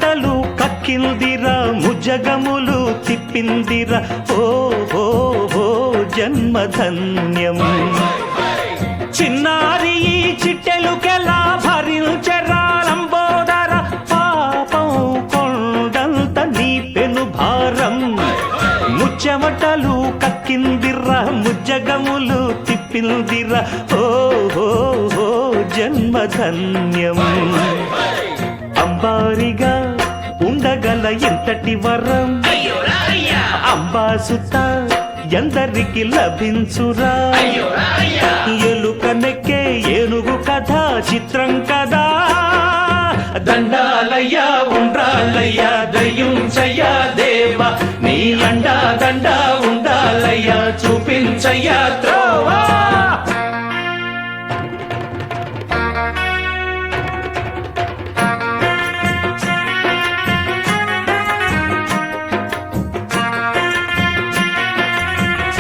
ముచ్చెమటలు కక్కిందిరా ముజగములు తిప్పిందిరా ఓ ఓ ఓ జన్మధన్యం చిన్నారి ఈ చిట్టెలుకెలా భరించెరా లంబోదర పాపం కొండంత నీ పెను భారం ముచ్చెమటలు కక్కిందిరా ముజ్జగములు తిప్పిందిరా ఓ ఓ ఓ జన్మధన్యం అంబారిగా ఉండగల ఎంతటి వరం అంబాసుత ఎందరికి లభించురా ఎలుకనెక్కే ఏనుగు కథ చిత్రం కదా దండాలయ్యా ఉండాలయ్యా దయించయ్యా దేవా నీ అండా దండా ఉండాలయ్యా చూపించయ్యా త్రోవా